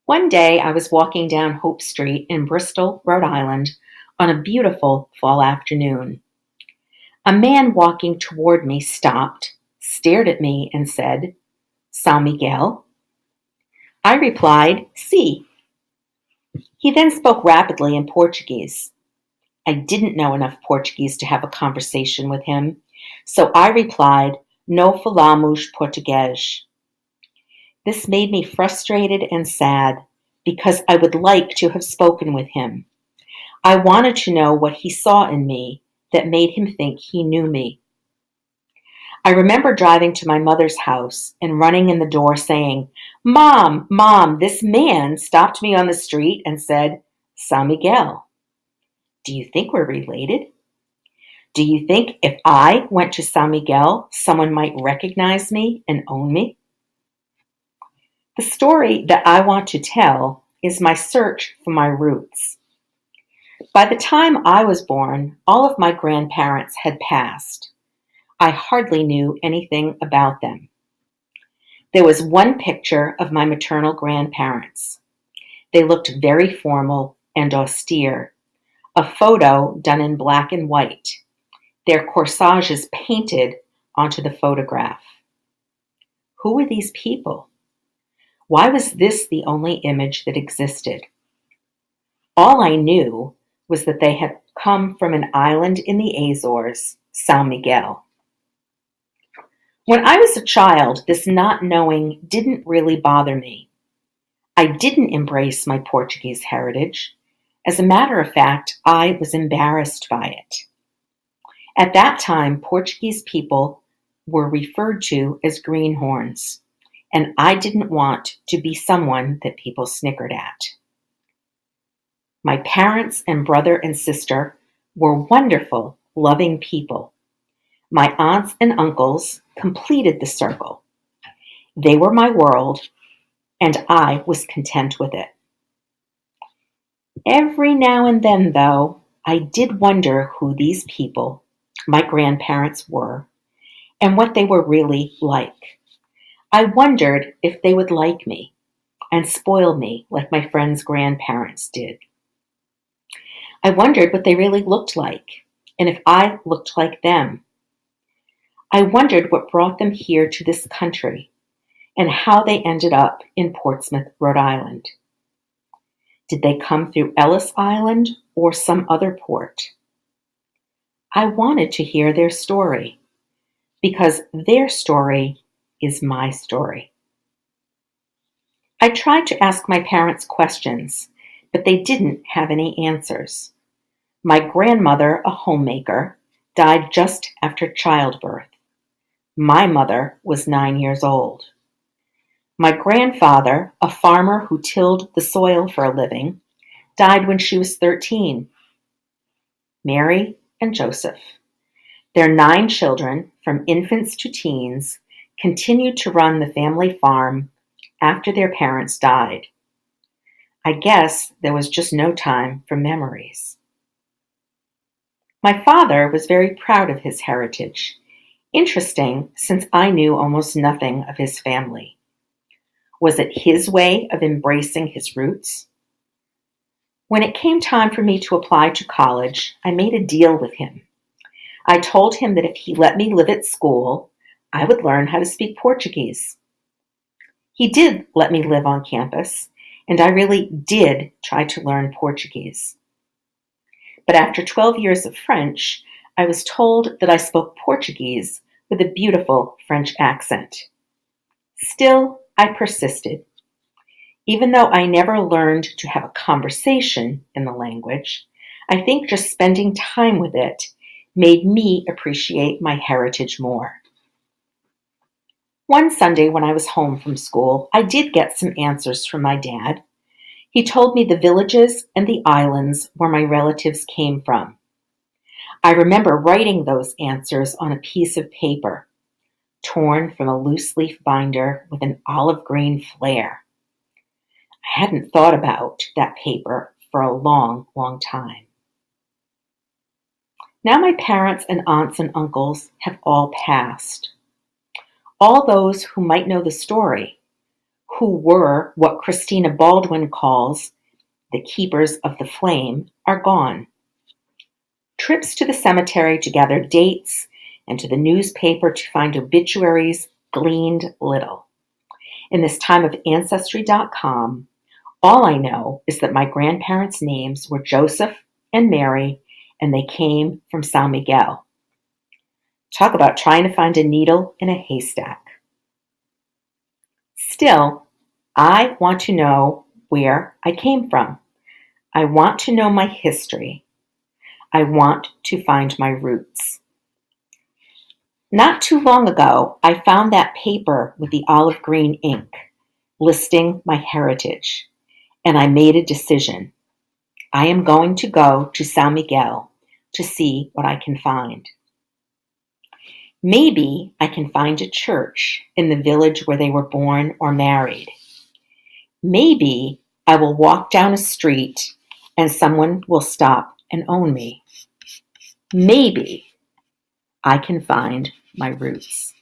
One day I was walking down Hope Street in Bristol, Rhode Island, on a beautiful fall afternoon. A man walking toward me stopped, stared at me, and said, São Miguel? I replied, Si. He then spoke rapidly in Portuguese. I didn't know enough Portuguese to have a conversation with him, so I replied, No falamos português. This made me frustrated and sad because I would like to have spoken with him. I wanted to know what he saw in me that made him think he knew me. I remember driving to my mother's house and running in the door saying, Mom, this man stopped me on the street and said, São Miguel. Do you think we're related? Do you think if I went to São Miguel, someone might recognize me and own me? The story that I want to tell is my search for my roots. By the time I was born, all of my grandparents had passed. I hardly knew anything about them. There was one picture of my maternal grandparents. They looked very formal and austere. A photo done in black and white. Their corsages painted onto the photograph. Who were these people? Why was this the only image that existed? All I knew was that they had come from an island in the Azores, São Miguel. When I was a child, this not knowing didn't really bother me. I didn't embrace my Portuguese heritage. As a matter of fact, I was embarrassed by it. At that time, Portuguese people were referred to as greenhorns, and I didn't want to be someone that people snickered at. My parents and brother and sister were wonderful, loving people. My aunts and uncles completed the circle. They were my world, and I was content with it. Every now and then, though, I did wonder who these people, my grandparents, were, and what they were really like. I wondered if they would like me and spoil me like my friends' grandparents did. I wondered what they really looked like, and if I looked like them. I wondered what brought them here to this country, and how they ended up in Portsmouth, Rhode Island. Did they come through Ellis Island or some other port? I wanted to hear their story, because their story is my story. I tried to ask my parents questions, but they didn't have any answers. My grandmother, a homemaker, died just after childbirth. My mother was 9 years old. My grandfather, a farmer who tilled the soil for a living, died when she was 13. Mary and Joseph, their 9 children, from infants to teens, continued to run the family farm after their parents died. I guess there was just no time for memories. My father was very proud of his heritage. Interesting, since I knew almost nothing of his family. Was it his way of embracing his roots? When it came time for me to apply to college, I made a deal with him. I told him that if he let me live at school, I would learn how to speak Portuguese. He did let me live on campus, and I really did try to learn Portuguese. But after 12 years of French, I was told that I spoke Portuguese with a beautiful French accent. Still, I persisted. Even though I never learned to have a conversation in the language, I think just spending time with it made me appreciate my heritage more. One Sunday when I was home from school, I did get some answers from my dad. He told me the villages and the islands where my relatives came from. I remember writing those answers on a piece of paper, torn from a loose leaf binder with an olive green flare. I hadn't thought about that paper for a long, long time. Now my parents and aunts and uncles have all passed. All those who might know the story, who were what Christina Baldwin calls the keepers of the flame, are gone. Trips to the cemetery to gather dates and to the newspaper to find obituaries gleaned little. In this time of Ancestry.com, all I know is that my grandparents' names were Joseph and Mary, and they came from San Miguel. Talk about trying to find a needle in a haystack. Still, I want to know where I came from. I want to know my history. I want to find my roots. Not too long ago, I found that paper with the olive green ink listing my heritage, and I made a decision. I am going to go to San Miguel to see what I can find. Maybe I can find a church in the village where they were born or married. Maybe I will walk down a street and someone will stop and own me. Maybe I can find my roots.